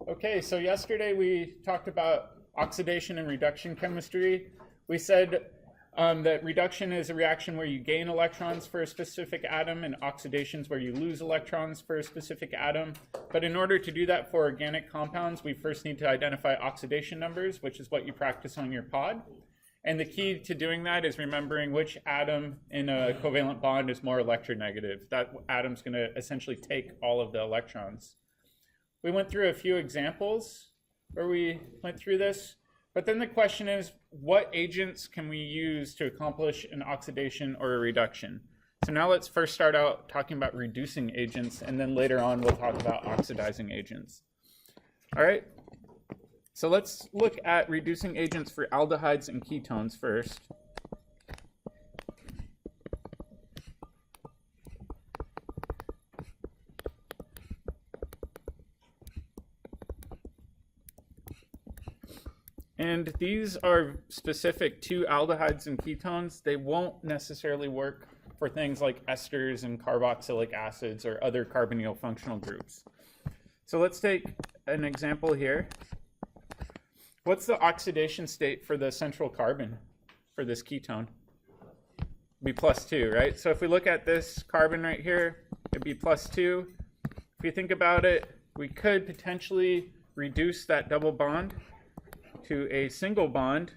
Okay, so yesterday we talked about oxidation and reduction chemistry. We said that reduction is a reaction where you gain electrons for a specific atom, and oxidation is where you lose electrons for a specific atom. But in order to do that for organic compounds, we first need to identify oxidation numbers, which is what you practice on your pod. And the key to doing that is remembering which atom in a covalent bond is more electronegative. That atom's going to essentially take all of the electrons. We went through a few examples where we went through this, but then the question is, what agents can we use to accomplish an oxidation or a reduction? So now let's first start out talking about reducing agents, and then later on we'll talk about oxidizing agents. All right, so let's look at reducing agents for aldehydes and ketones first. And these are specific to aldehydes and ketones. They won't necessarily work for things like esters and carboxylic acids or other carbonyl functional groups. So let's take an example here. What's the oxidation state for the central carbon for this ketone? It'd be +2, right? So if we look at this carbon right here, it'd be +2. If you think about it, we could potentially reduce that double bond to a single bond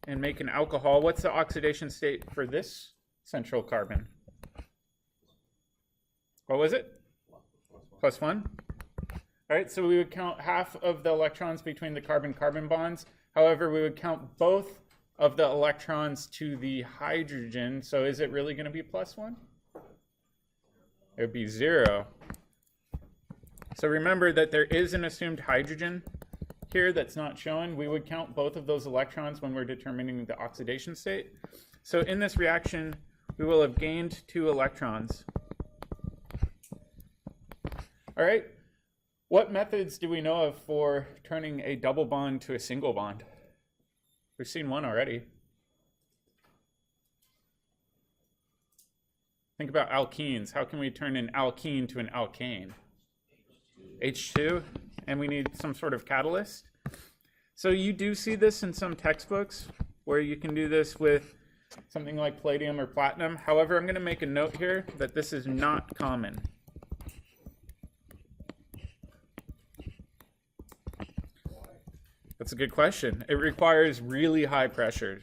and make an alcohol. What's the oxidation state for this central carbon? What was it? +1. All right, so we would count half of the electrons between the carbon-carbon bonds. However, we would count both of the electrons to the hydrogen. So is it really going to be +1? It would be 0. So remember that there is an assumed hydrogen here that's not shown. We would count both of those electrons when we're determining the oxidation state. So in this reaction, we will have gained 2 electrons. All right, what methods do we know of for turning a double bond to a single bond? We've seen one already. Think about alkenes. How can we turn an alkene to an alkane? H2, and we need some sort of catalyst. So you do see this in some textbooks where you can do this with something like palladium or platinum. However, I'm going to make a note here that this is not common. That's a good question. It requires really high pressure.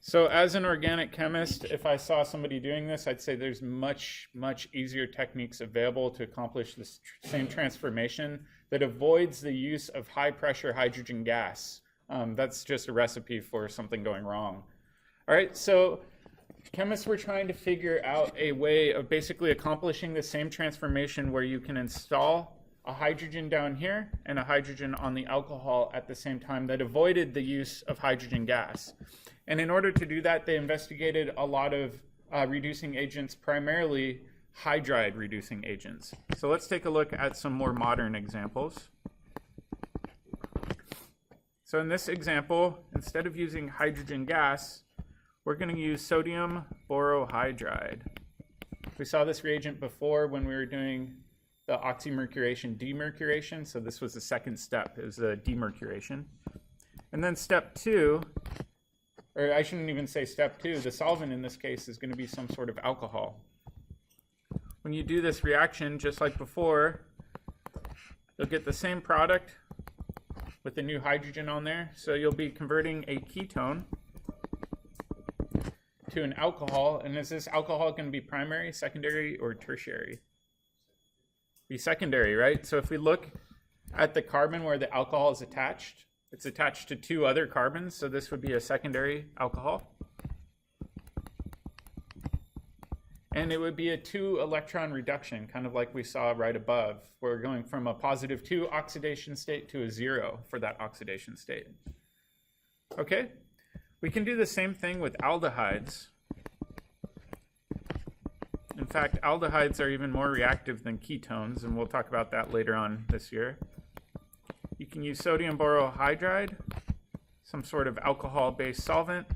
So as an organic chemist, if I saw somebody doing this, I'd say there's much easier techniques available to accomplish this same transformation that avoids the use of high pressure hydrogen gas. That's just a recipe for something going wrong. All right, so chemists were trying to figure out a way of basically accomplishing the same transformation where you can install a hydrogen down here and a hydrogen on the alcohol at the same time that avoided the use of hydrogen gas. And in order to do that, they investigated a lot of reducing agents, primarily hydride reducing agents. So let's take a look at some more modern examples. So in this example, instead of using hydrogen gas, we're going to use sodium borohydride. We saw this reagent before when we were doing the oxymercuration demercuration. So this was the second step, is the demercuration. And then step 2, or I shouldn't even say step 2, the solvent in this case is going to be some sort of alcohol. When you do this reaction, just like before, you'll get the same product with the new hydrogen on there. So you'll be converting a ketone to an alcohol. And is this alcohol going to be primary, secondary, or tertiary? Be secondary, right? So if we look at the carbon where the alcohol is attached, it's attached to 2 other carbons, so this would be a secondary alcohol. And it would be a 2 electron reduction, kind of like we saw right above. We're going from a +2 oxidation state to a 0 for that oxidation state. Okay, we can do the same thing with aldehydes. In fact, aldehydes are even more reactive than ketones, and we'll talk about that later on this year. You can use sodium borohydride, some sort of alcohol-based solvent,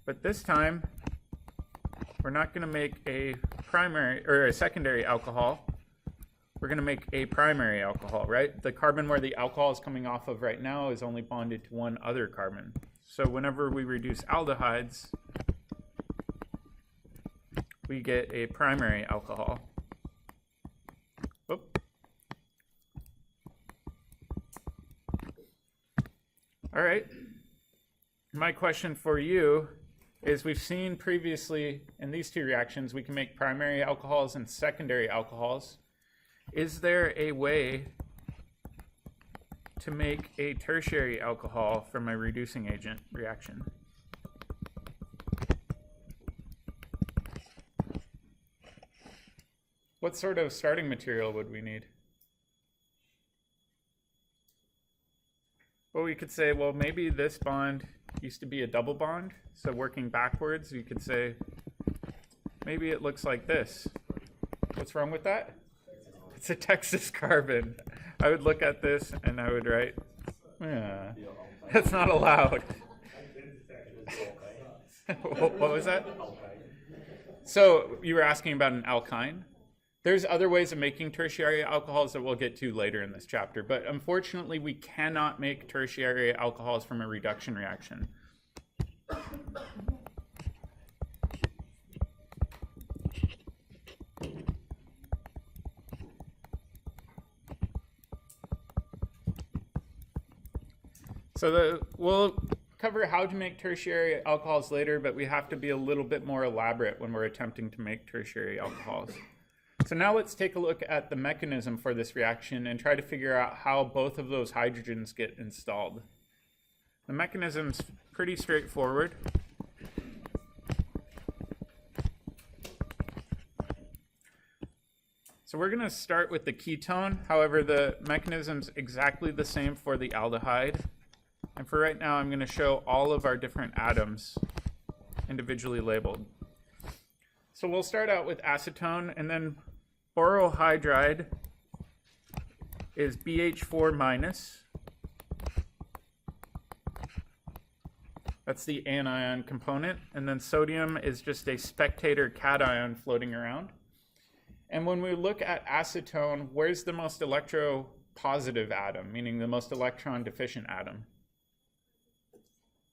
but this time we're not going to make a primary or a secondary alcohol. We're going to make a primary alcohol, right? The carbon where the alcohol is coming off of right now is only bonded to one other carbon. So whenever we reduce aldehydes, we get a primary alcohol. Whoop. All right. My question for you is, we've seen previously in these two reactions we can make primary alcohols and secondary alcohols. Is there a way to make a tertiary alcohol from a reducing agent reaction? What sort of starting material would we need? Well, we could say, well, maybe this bond used to be a double bond. So working backwards, you could say, maybe it looks like this. What's wrong with that? It's a Texas carbon. I would look at this and I would write, yeah, that's not allowed. What was that? So you were asking about an alkyne? There's other ways of making tertiary alcohols that we'll get to later in this chapter, but unfortunately we cannot make tertiary alcohols from a reduction reaction. So we'll cover how to make tertiary alcohols later, but we have to be a little bit more elaborate when we're attempting to make tertiary alcohols. So now let's take a look at the mechanism for this reaction and try to figure out how both of those hydrogens get installed. The mechanism's pretty straightforward. So we're going to start with the ketone. However, the mechanism's exactly the same for the aldehyde. And for right now, I'm going to show all of our different atoms individually labeled. So we'll start out with acetone, and then borohydride is BH4 minus. That's the anion component. And then sodium is just a spectator cation floating around. And when we look at acetone, where's the most electropositive atom, meaning the most electron deficient atom?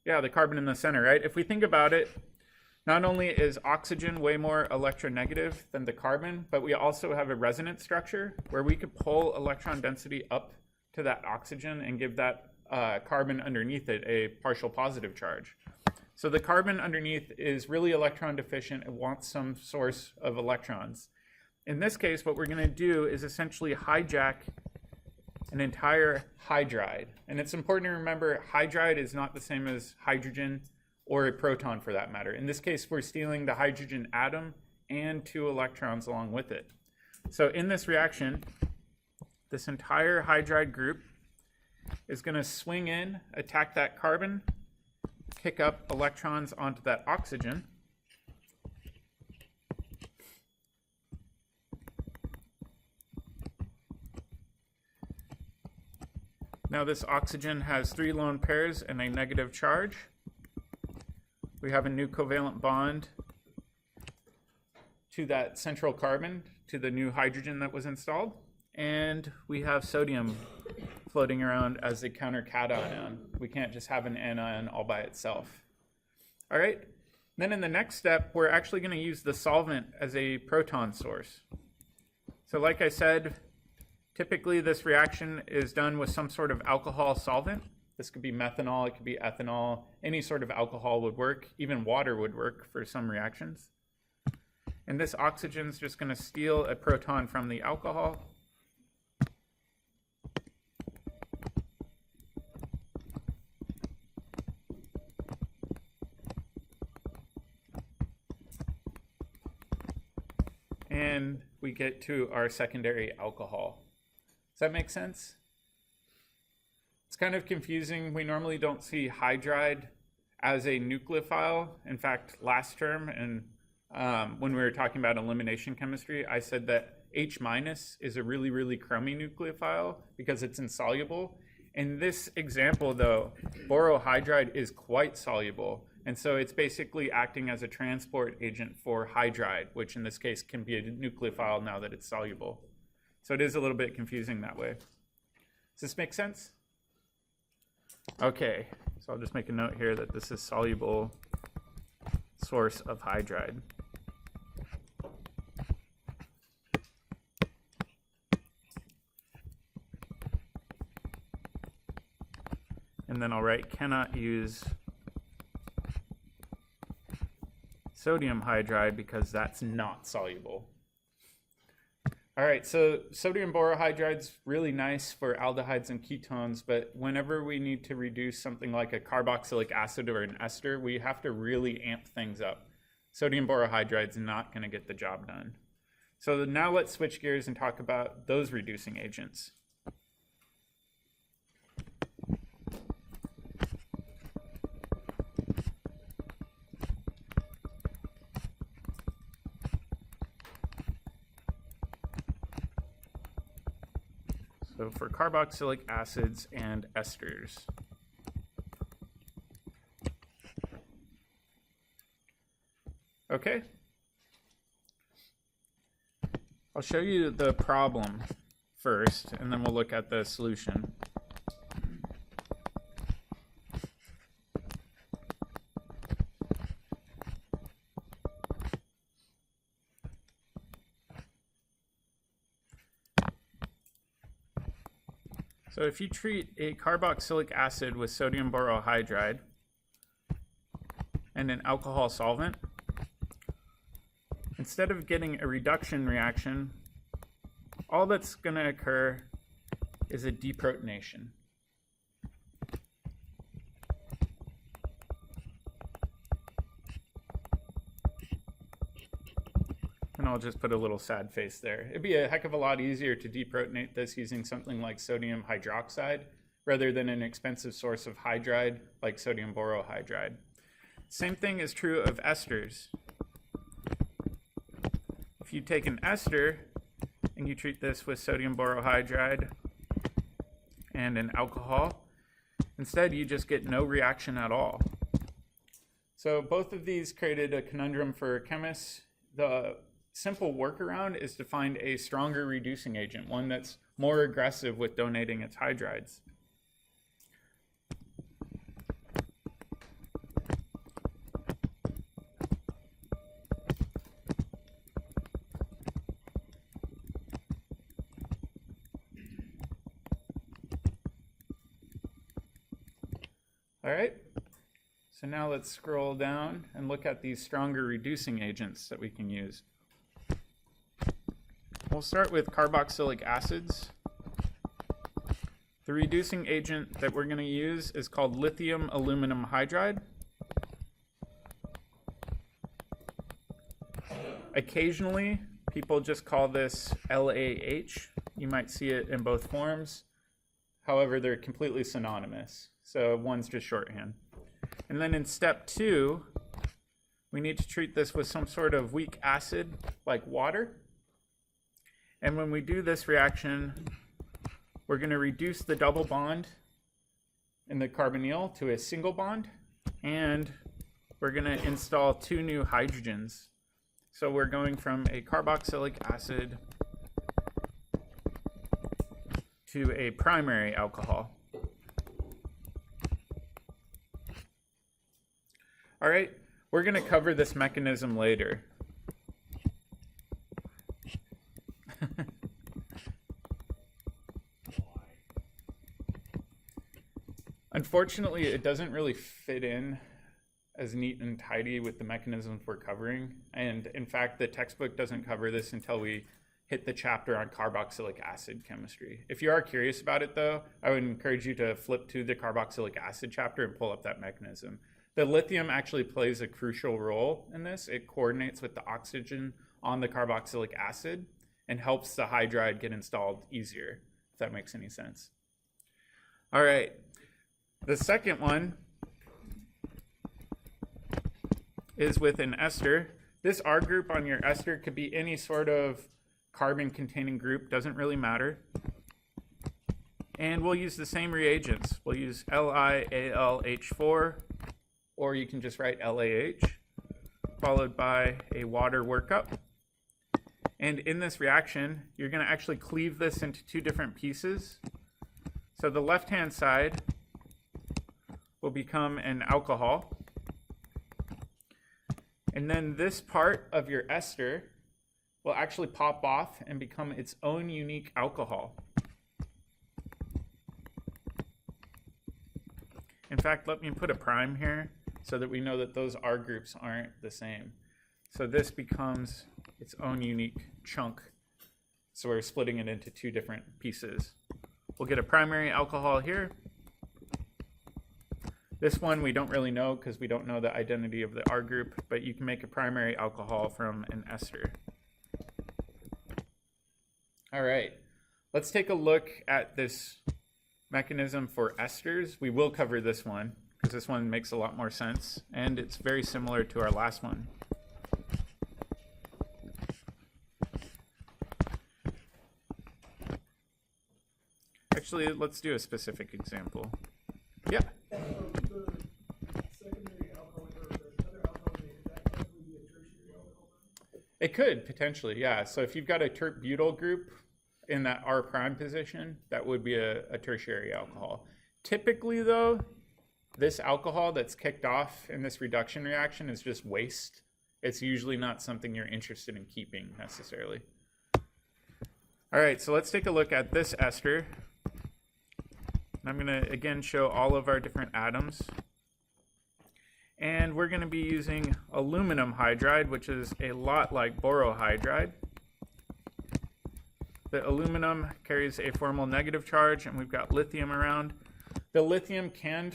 Yeah, the carbon in the center, right? If we think about it, not only is oxygen way more electronegative than the carbon, but we also have a resonance structure where we could pull electron density up to that oxygen and give that carbon underneath it a partial positive charge. So the carbon underneath is really electron deficient. It wants some source of electrons. In this case, what we're going to do is essentially hijack an entire hydride. And it's important to remember, hydride is not the same as hydrogen or a proton for that matter. In this case, we're stealing the hydrogen atom and 2 electrons along with it. So in this reaction, this entire hydride group is going to swing in, attack that carbon, pick up electrons onto that oxygen. Now this oxygen has 3 lone pairs and a negative charge. We have a new covalent bond to that central carbon, to the new hydrogen that was installed. And we have sodium floating around as a countercation. We can't just have an anion all by itself. All right, then in the next step, we're actually going to use the solvent as a proton source. So like I said, typically this reaction is done with some sort of alcohol solvent. This could be methanol, it could be ethanol, any sort of alcohol would work, even water would work for some reactions. And this oxygen is just going to steal a proton from the alcohol. And we get to our secondary alcohol. Does that make sense? It's kind of confusing. We normally don't see hydride as a nucleophile. In fact, last term, and when we were talking about elimination chemistry, I said that H- is a really, really crummy nucleophile because it's insoluble. In this example, though, borohydride is quite soluble. And so it's basically acting as a transport agent for hydride, which in this case can be a nucleophile now that it's soluble. So it is a little bit confusing that way. Does this make sense? Okay, so I'll just make a note here that this is soluble source of hydride. And then I'll write cannot use sodium hydride because that's not soluble. All right, so sodium borohydride's really nice for aldehydes and ketones, but whenever we need to reduce something like a carboxylic acid or an ester, we have to really amp things up. Sodium borohydride's not going to get the job done. So now let's switch gears and talk about those reducing agents. So for carboxylic acids and esters. Okay. I'll show you the problem first, and then we'll look at the solution. So if you treat a carboxylic acid with sodium borohydride and an alcohol solvent, instead of getting a reduction reaction, all that's going to occur is a deprotonation. And I'll just put a little sad face there. It'd be a heck of a lot easier to deprotonate this using something like sodium hydroxide rather than an expensive source of hydride like sodium borohydride. Same thing is true of esters. If you take an ester and you treat this with sodium borohydride and an alcohol, instead you just get no reaction at all. So both of these created a conundrum for chemists. The simple workaround is to find a stronger reducing agent, one that's more aggressive with donating its hydrides. All right, so now let's scroll down and look at these stronger reducing agents that we can use. We'll start with carboxylic acids. The reducing agent that we're going to use is called lithium aluminum hydride. Occasionally, people just call this LAH. You might see it in both forms. However, they're completely synonymous. So one's just shorthand. And then in step 2, we need to treat this with some sort of weak acid like water. And when we do this reaction, we're going to reduce the double bond in the carbonyl to a single bond, and we're going to install 2 new hydrogens. So we're going from a carboxylic acid to a primary alcohol. All right, we're going to cover this mechanism later. Unfortunately, it doesn't really fit in as neat and tidy with the mechanisms we're covering. And in fact, the textbook doesn't cover this until we hit the chapter on carboxylic acid chemistry. If you are curious about it, though, I would encourage you to flip to the carboxylic acid chapter and pull up that mechanism. The lithium actually plays a crucial role in this. It coordinates with the oxygen on the carboxylic acid and helps the hydride get installed easier, if that makes any sense. All right. The second one is with an ester. This R group on your ester could be any sort of carbon-containing group, doesn't really matter. And we'll use the same reagents. We'll use LiAlH4 or you can just write LAH, followed by a water workup. And in this reaction, you're going to actually cleave this into two different pieces. So the left-hand side will become an alcohol. And then this part of your ester will actually pop off and become its own unique alcohol. In fact, let me put a prime here so that we know that those R groups aren't the same. So this becomes its own unique chunk. So we're splitting it into two different pieces. We'll get a primary alcohol here. This one we don't really know because we don't know the identity of the R group, but you can make a primary alcohol from an ester. All right, let's take a look at this mechanism for esters. We will cover this one because this one makes a lot more sense, and it's very similar to our last one. Actually, let's do a specific example. Yeah. It could potentially, yeah. So if you've got a tert-butyl group in that R prime position, that would be a tertiary alcohol. Typically, though, this alcohol that's kicked off in this reduction reaction is just waste. It's usually not something you're interested in keeping necessarily. All right, so let's take a look at this ester. I'm going to, again, show all of our different atoms. And we're going to be using aluminum hydride, which is a lot like borohydride. The aluminum carries a formal negative charge, and we've got lithium around. The lithium can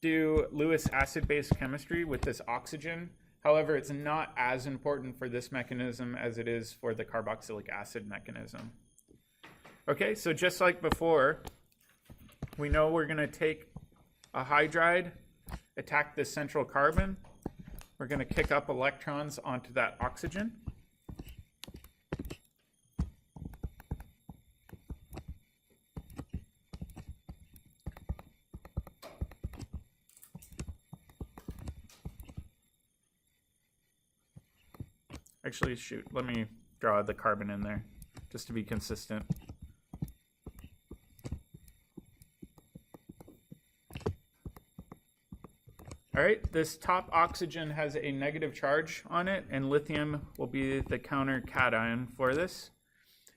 do Lewis acid-base chemistry with this oxygen. However, it's not as important for this mechanism as it is for the carboxylic acid mechanism. Okay, so just like before, we know we're going to take a hydride, attack this central carbon. We're going to kick up electrons onto that oxygen. Actually, shoot, let me draw the carbon in there just to be consistent. All right, this top oxygen has a negative charge on it, and lithium will be the counter cation for this.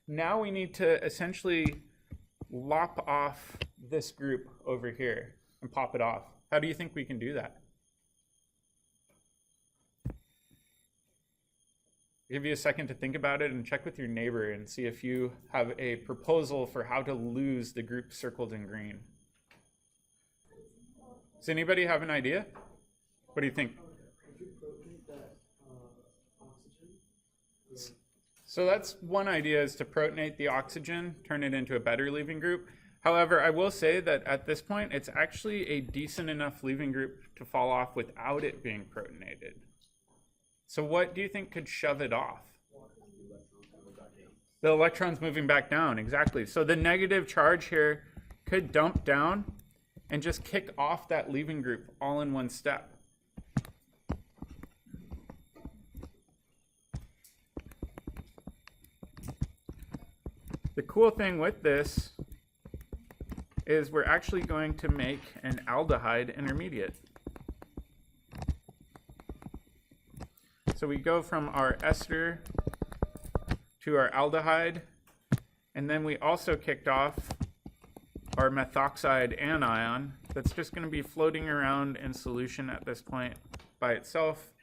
Now we need to essentially lop off this group over here and pop it off. How do you think we can do that? I'll give you a second to think about it and check with your neighbor and see if you have a proposal for how to lose the group circled in green. Does anybody have an idea? What do you think? So that's one idea, is to protonate the oxygen, turn it into a better leaving group. However, I will say that at this point, it's actually a decent enough leaving group to fall off without it being protonated. So what do you think could shove it off? The electrons moving back down, exactly. So the negative charge here could dump down and just kick off that leaving group all in one step. The cool thing with this is we're actually going to make an aldehyde intermediate. So we go from our ester to our aldehyde, and then we also kicked off our methoxide anion that's just going to be floating around in solution at this point by itself.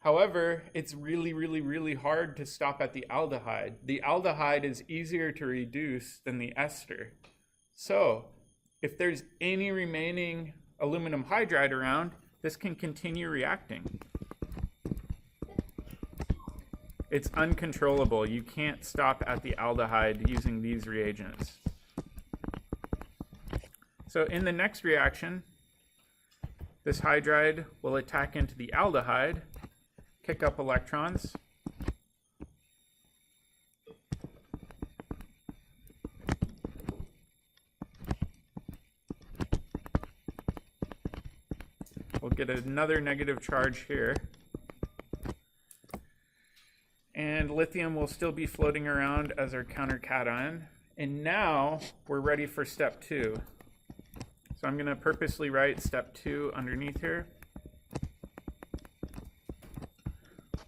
However, it's really, really, really hard to stop at the aldehyde. The aldehyde is easier to reduce than the ester. So if there's any remaining aluminum hydride around, this can continue reacting. It's uncontrollable. You can't stop at the aldehyde using these reagents. So in the next reaction, this hydride will attack into the aldehyde, kick up electrons. get another negative charge here. And lithium will still be floating around as our countercation. And now we're ready for step 2. So I'm going to purposely write step 2 underneath here,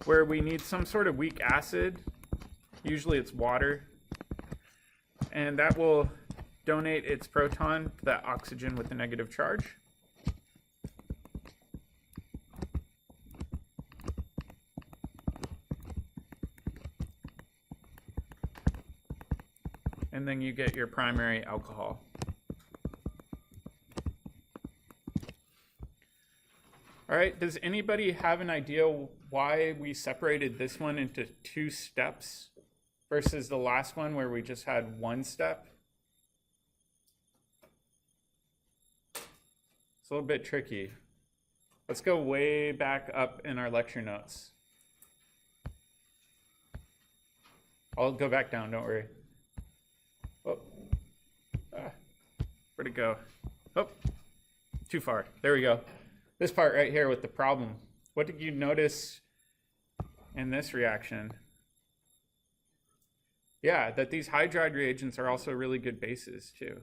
where we need some sort of weak acid. Usually it's water. And that will donate its proton to that oxygen with the negative charge. And then you get your primary alcohol. All right, does anybody have an idea why we separated this one into 2 steps versus the last one where we just had 1 step? It's a little bit tricky. Let's go way back up in our lecture notes. I'll go back down, don't worry. Oh, where'd it go? Oh, too far. There we go. This part right here with the problem. What did you notice in this reaction? Yeah, that these hydride reagents are also really good bases too.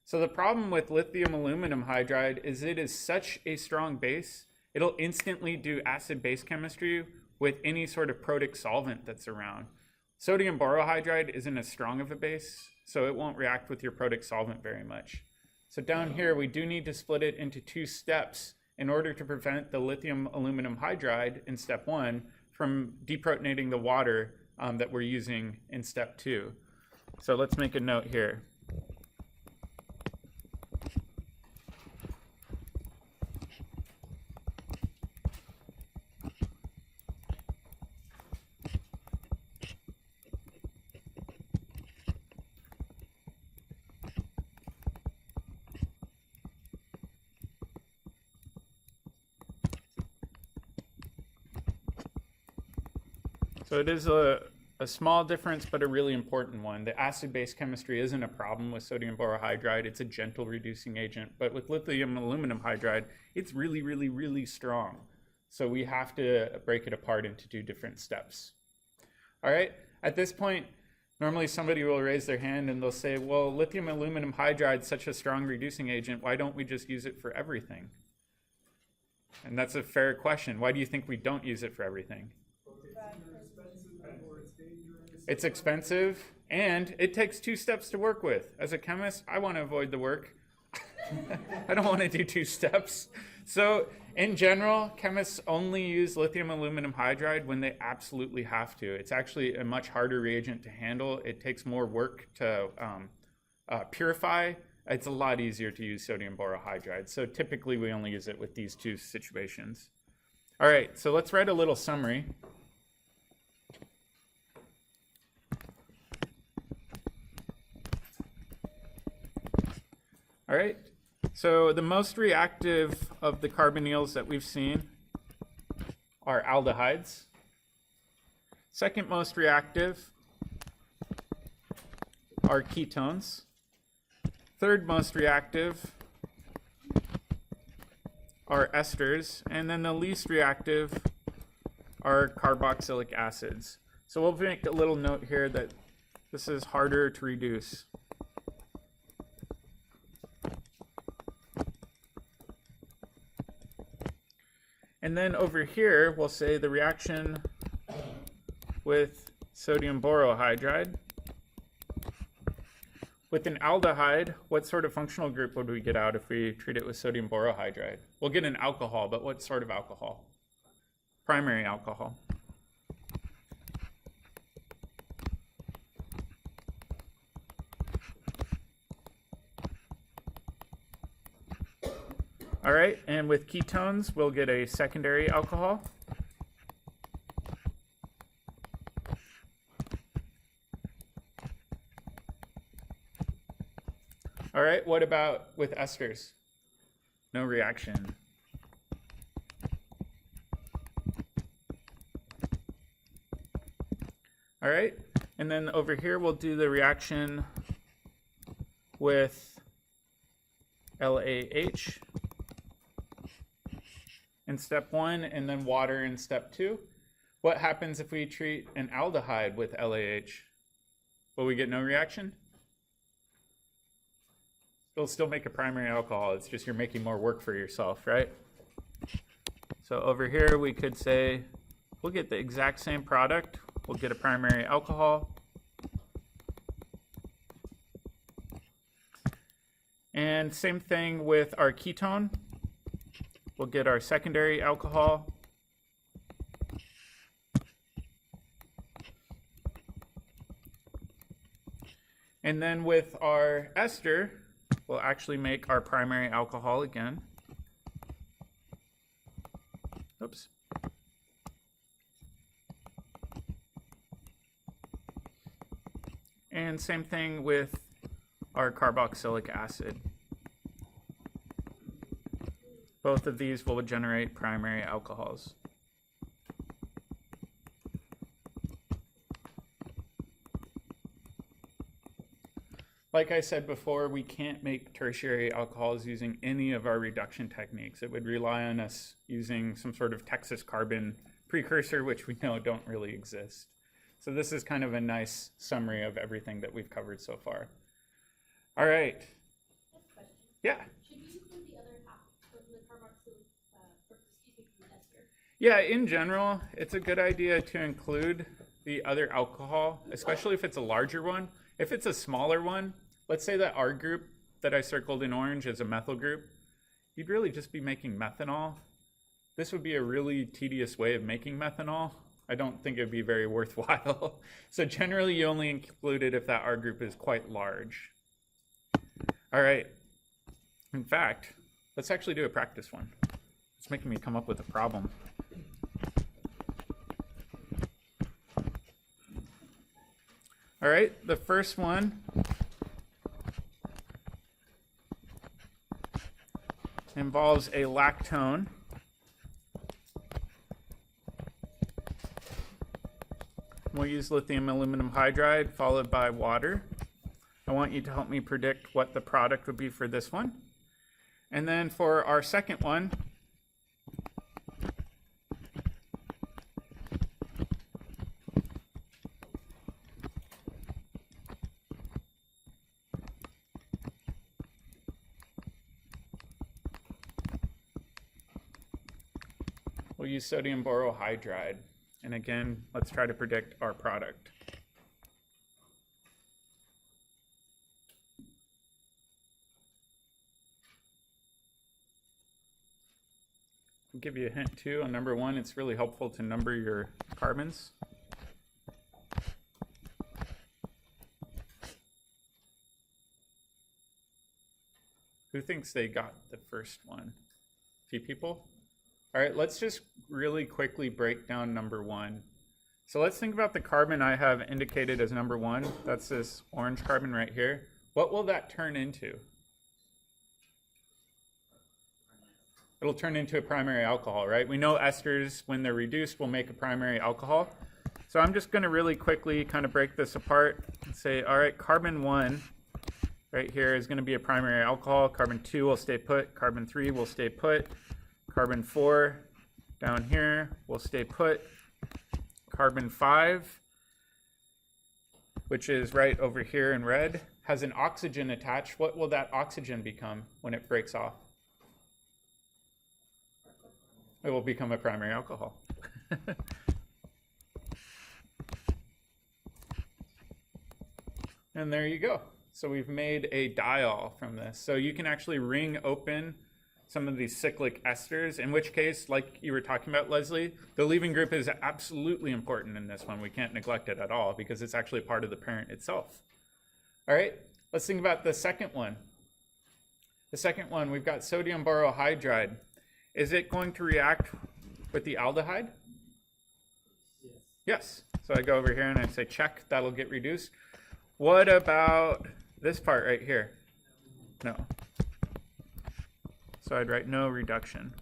So the problem with lithium aluminum hydride is it is such a strong base, it'll instantly do acid-base chemistry with any sort of protic solvent that's around. Sodium borohydride isn't as strong of a base, so it won't react with your protic solvent very much. So down here, we do need to split it into 2 steps in order to prevent the lithium aluminum hydride in step 1 from deprotonating the water that we're using in step 2. So let's make a note here. So it is a small difference, but a really important one. The acid-base chemistry isn't a problem with sodium borohydride. It's a gentle reducing agent. But with lithium aluminum hydride, it's really, really, really strong. So we have to break it apart into 2 different steps. All right, at this point, normally somebody will raise their hand and they'll say, well, lithium aluminum hydride is such a strong reducing agent. Why don't we just use it for everything? And that's a fair question. Why do you think we don't use it for everything? It's expensive, and it takes 2 steps to work with. As a chemist, I want to avoid the work. I don't want to do 2 steps. So in general, chemists only use lithium aluminum hydride when they absolutely have to. It's actually a much harder reagent to handle. It takes more work to purify. It's a lot easier to use sodium borohydride. So typically we only use it with these 2 situations. All right, so let's write a little summary. All right, so the most reactive of the carbonyls that we've seen are aldehydes. Second most reactive are ketones. Third most reactive are esters. And then the least reactive are carboxylic acids. So we'll make a little note here that this is harder to reduce. And then over here, we'll say the reaction with sodium borohydride. With an aldehyde, what sort of functional group would we get out if we treat it with sodium borohydride? We'll get an alcohol, but what sort of alcohol? Primary alcohol. All right, and with ketones, we'll get a secondary alcohol. All right, what about with esters? No reaction. All right, and then over here, we'll do the reaction with LAH. in step 1 and then water in step 2. What happens if we treat an aldehyde with LAH? Will we get no reaction? It'll still make a primary alcohol. It's just you're making more work for yourself, right? So over here we could say we'll get the exact same product. We'll get a primary alcohol. And same thing with our ketone. We'll get our secondary alcohol. And then with our ester, we'll actually make our primary alcohol again. Oops. And same thing with our carboxylic acid. Both of these will generate primary alcohols. Like I said before, we can't make tertiary alcohols using any of our reduction techniques. It would rely on us using some sort of Texas carbon precursor, which we know don't really exist. So this is kind of a nice summary of everything that we've covered so far. All right. Question. Yeah. Should we include the other half of the carboxylic, the ester? Yeah, in general, it's a good idea to include the other alcohol, especially if it's a larger one. If it's a smaller one, let's say that our group that I circled in orange is a methyl group, you'd really just be making methanol. This would be a really tedious way of making methanol. I don't think it would be very worthwhile. So generally you only include it if that R group is quite large. All right. In fact, let's actually do a practice one. It's making me come up with a problem. All right, the first one involves a lactone. We'll use lithium aluminum hydride followed by water. I want you to help me predict what the product would be for this one. And then for our second one, we'll use sodium borohydride. And again, let's try to predict our product. I'll give you a hint too. On number 1, it's really helpful to number your carbons. Who thinks they got the first one? A few people? All right, let's just really quickly break down number 1. So let's think about the carbon I have indicated as number 1. That's this orange carbon right here. What will that turn into? It'll turn into a primary alcohol, right? We know esters, when they're reduced, will make a primary alcohol. So I'm just going to really quickly kind of break this apart and say, all right, carbon 1 right here is going to be a primary alcohol. Carbon 2 will stay put. Carbon 3 will stay put. Carbon 4 down here will stay put. Carbon 5, which is right over here in red, has an oxygen attached. What will that oxygen become when it breaks off? It will become a primary alcohol. And there you go. So we've made a diol from this. So you can actually ring open some of these cyclic esters, in which case, like you were talking about, Leslie, the leaving group is absolutely important in this one. We can't neglect it at all because it's actually part of the parent itself. All right, let's think about the second one. The second one, we've got sodium borohydride. Is it going to react with the aldehyde? Yes. Yes. So I go over here and I say check, that'll get reduced. What about this part right here? No. So I'd write no reduction.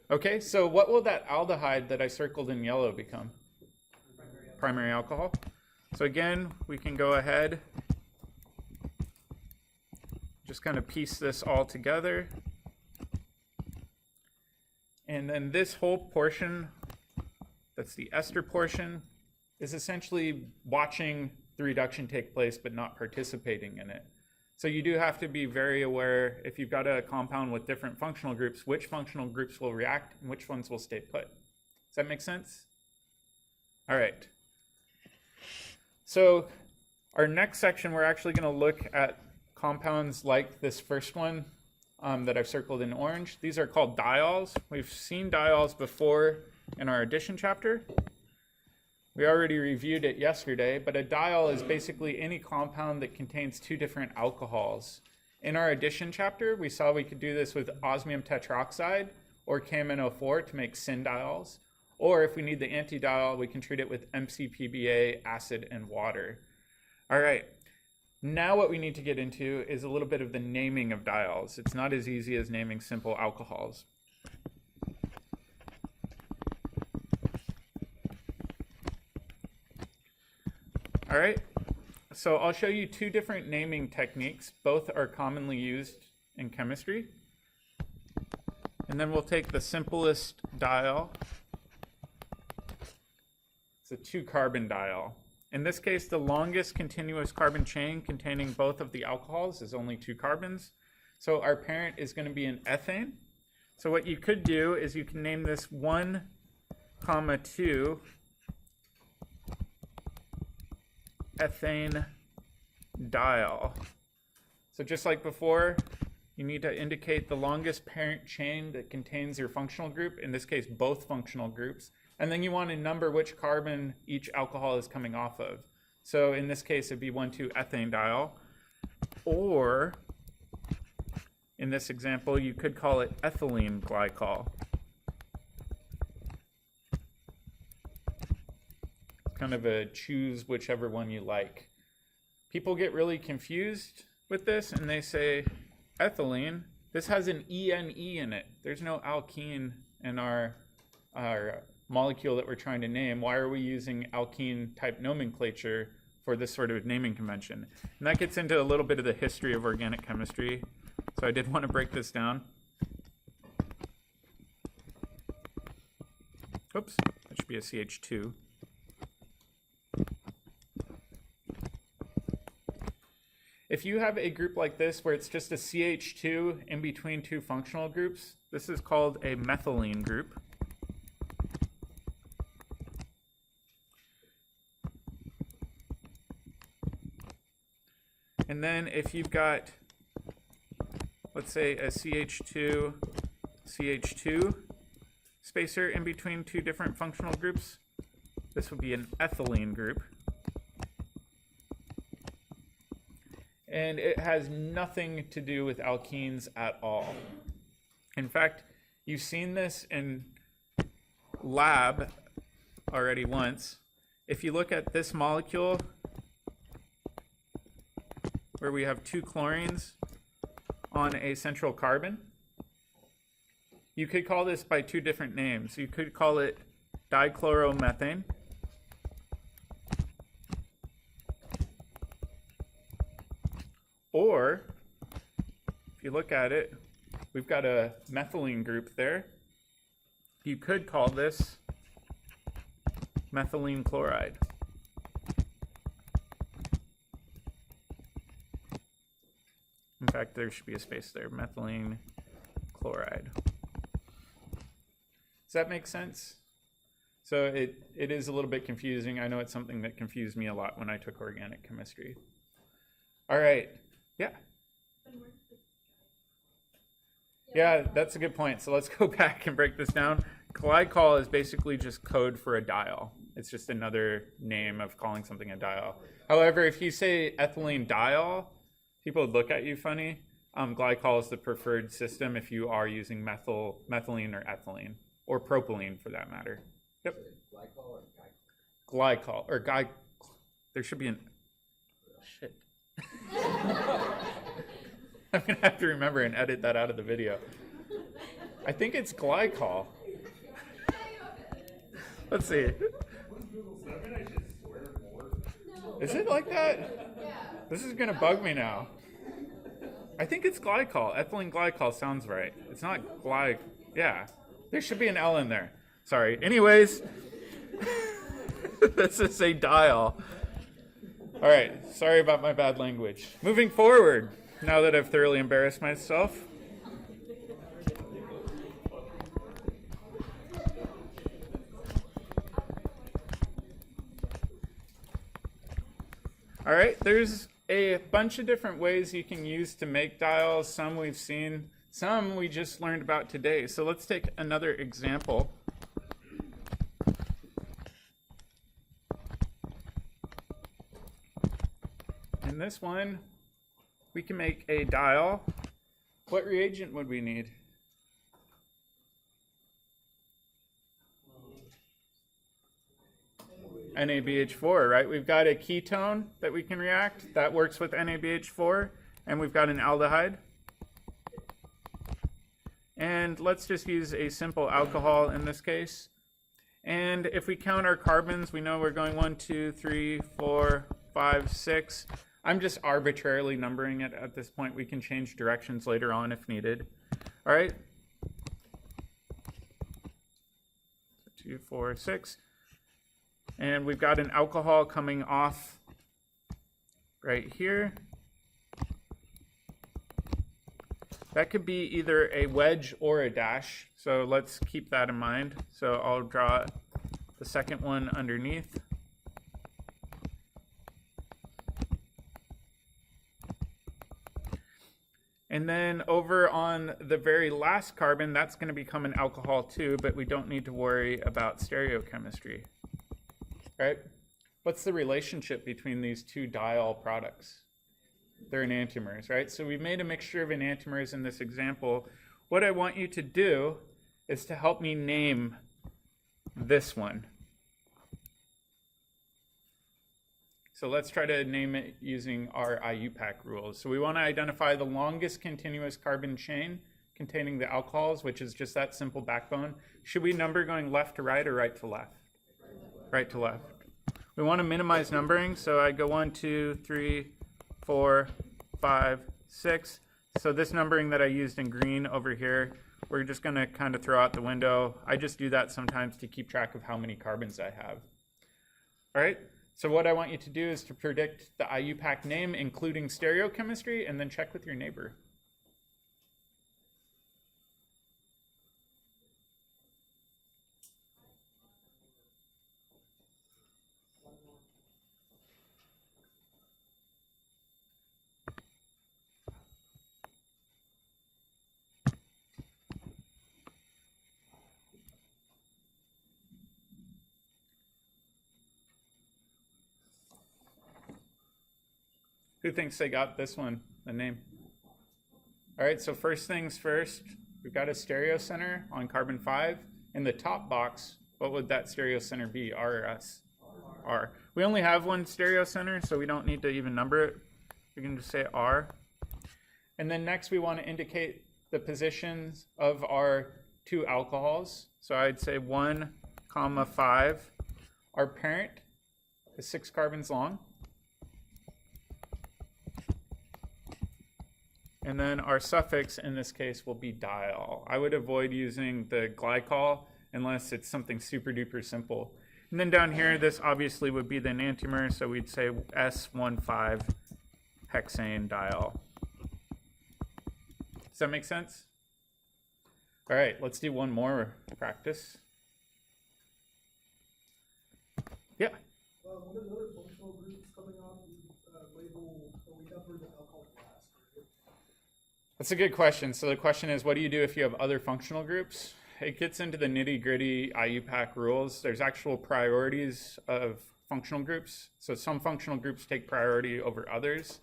Okay, so what will that aldehyde that I circled in yellow become? Primary alcohol. So again, we can go ahead, just kind of piece this all together. And then this whole portion, that's the ester portion, is essentially watching the reduction take place but not participating in it. So you do have to be very aware, if you've got a compound with different functional groups, which functional groups will react and which ones will stay put. Does that make sense? All right. So our next section, we're actually going to look at compounds like this first one that I've circled in orange. These are called diols. We've seen diols before in our addition chapter. We already reviewed it yesterday, but a diol is basically any compound that contains two different alcohols. In our addition chapter, we saw we could do this with osmium tetroxide or KMNO4 to make syn-diols. Or if we need the antidiol, we can treat it with MCPBA, acid, and water. All right, now what we need to get into is a little bit of the naming of diols. It's not as easy as naming simple alcohols. All right, so I'll show you two different naming techniques. Both are commonly used in chemistry. And then we'll take the simplest diol. It's a 2-carbon diol. In this case, the longest continuous carbon chain containing both of the alcohols is only 2 carbons. So our parent is going to be an ethane. So what you could do is you can name this 1, 2 ethane diol. So just like before, you need to indicate the longest parent chain that contains your functional group, in this case both functional groups, and then you want to number which carbon each alcohol is coming off of. So in this case it'd be 1,2 ethane diol, or in this example you could call it ethylene glycol. Kind of a choose whichever one you like. People get really confused with this and they say ethylene, this has an ENE in it. There's no alkene in our molecule that we're trying to name. Why are we using alkene type nomenclature for this sort of naming convention? And that gets into a little bit of the history of organic chemistry. So I did want to break this down. Oops, that should be a CH2. If you have a group like this where it's just a CH2 in between two functional groups, this is called a methylene group. And then if you've got, let's say, a CH2, CH2 spacer in between two different functional groups, this would be an ethylene group. And it has nothing to do with alkenes at all. In fact, you've seen this in lab already once. If you look at this molecule, where we have 2 chlorines on a central carbon, you could call this by 2 different names. You could call it dichloromethane, or if you look at it, we've got a methylene group there. You could call this methylene chloride. In fact, there should be a space there, methylene chloride. Does that make sense? So it is a little bit confusing. I know it's something that confused me a lot when I took organic chemistry. All right. Yeah. Yeah, that's a good point. So let's go back and break this down. Glycol is basically just code for a diol. It's just another name of calling something a diol. However, if you say ethylene diol, people would look at you funny. Glycol is the preferred system if you are using methylene or ethylene, or propylene for that matter. Yep. Glycol or Glycol, or there should be an, shit. I'm gonna have to remember and edit that out of the video. I think it's glycol. Let's see. Is it like that? This is gonna bug me now. I think it's glycol. Ethylene glycol sounds right. It's not yeah. There should be an L in there. Sorry. Anyways, this is a diol. All right. Sorry about my bad language. Moving forward, now that I've thoroughly embarrassed myself. All right, there's a bunch of different ways you can use to make diols. Some we've seen, some we just learned about today. So let's take another example. In this one, we can make a diol. What reagent would we need? NABH4, right? We've got a ketone that we can react that works with NABH4, and we've got an aldehyde. And let's just use a simple alcohol in this case. And if we count our carbons, we know we're going 1, 2, 3, 4, 5, 6. I'm just arbitrarily numbering it at this point. We can change directions later on if needed. All right. 2, 4, 6. And we've got an alcohol coming off right here. That could be either a wedge or a dash, so let's keep that in mind. So I'll draw the second one underneath. And then over on the very last carbon, that's going to become an alcohol too, but we don't need to worry about stereochemistry. Right? What's the relationship between these two diol products? They're enantiomers, right? So we've made a mixture of enantiomers in this example. What I want you to do is to help me name this one. So let's try to name it using our IUPAC rules. So we want to identify the longest continuous carbon chain containing the alcohols, which is just that simple backbone. Should we number going left to right or right to left? Right to left. We want to minimize numbering, so I go 1, 2, 3, 4, 5, 6. So this numbering that I used in green over here, we're just going to kind of throw out the window. I just do that sometimes to keep track of how many carbons I have. All right, so what I want you to do is to predict the IUPAC name, including stereochemistry, and then check with your neighbor. Who thinks they got this one, the name? All right, so first things first, we've got a stereo center on carbon 5. In the top box, what would that stereo center be, R or S? R. We only have one stereo center, so we don't need to even number it. We can just say R. And then next we want to indicate the positions of our two alcohols. So I'd say 1, 5. Our parent is 6 carbons long. And then our suffix in this case will be diol. I would avoid using the glycol unless it's something super duper simple. And then down here, this obviously would be the enantiomer, so we'd say S15 hexane diol. Does that make sense? All right, let's do one more practice. Yeah? What are the other functional groups coming on label, we number the alcohol class? That's a good question. So the question is, what do you do if you have other functional groups? It gets into the nitty-gritty IUPAC rules. There's actual priorities of functional groups. So some functional groups take priority over others,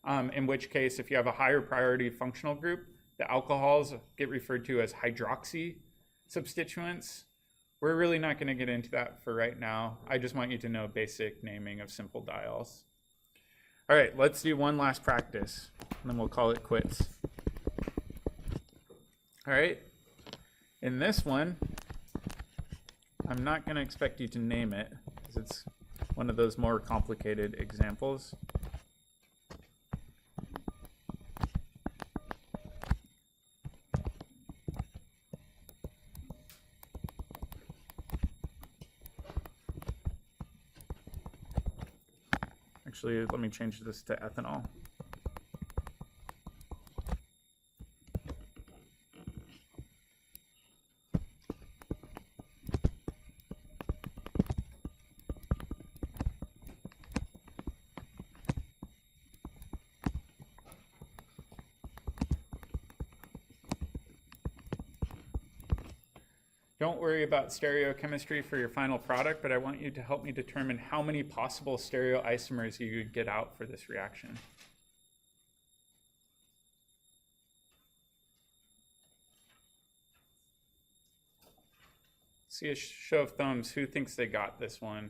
in which case if you have a higher priority functional group, the alcohols get referred to as hydroxy substituents. We're really not going to get into that for right now. I just want you to know basic naming of simple diols. All right, let's do one last practice, and then we'll call it quits. All right, in this one, I'm not going to expect you to name it, because it's one of those more complicated examples. Actually, let me change this to ethanol. Don't worry about stereochemistry for your final product, but I want you to help me determine how many possible stereoisomers you could get out for this reaction. See a show of thumbs. Who thinks they got this one?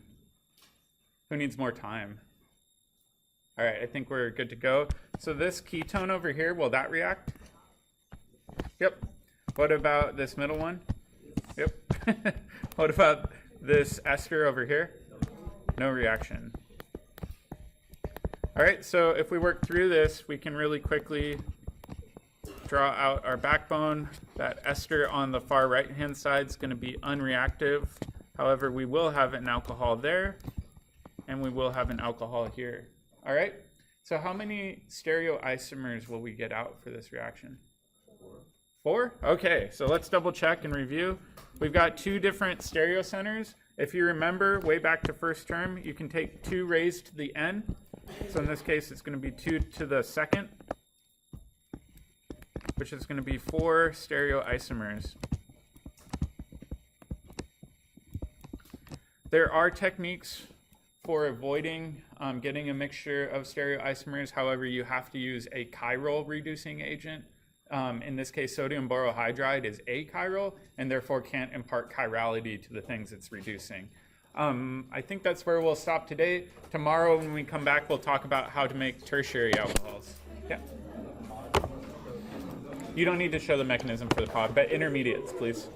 Who needs more time? All right, I think we're good to go. So this ketone over here, will that react? Yep. What about this middle one? Yep. What about this ester over here? No reaction. All right, so if we work through this, we can really quickly draw out our backbone. That ester on the far right-hand side is going to be unreactive. However, we will have an alcohol there, and we will have an alcohol here. All right, so how many stereoisomers will we get out for this reaction? 4? Okay, so let's double check and review. We've got 2 different stereocenters. If you remember way back to first term, you can take 2 raised to the n. So in this case, it's going to be 2 to the second, which is going to be 4 stereoisomers. There are techniques for avoiding getting a mixture of stereoisomers. However, you have to use a chiral reducing agent. In this case, sodium borohydride is achiral and therefore can't impart chirality to the things it's reducing. I think that's where we'll stop today. Tomorrow when we come back, we'll talk about how to make tertiary alcohols. Yeah. You don't need to show the mechanism for the pod, but intermediates, please.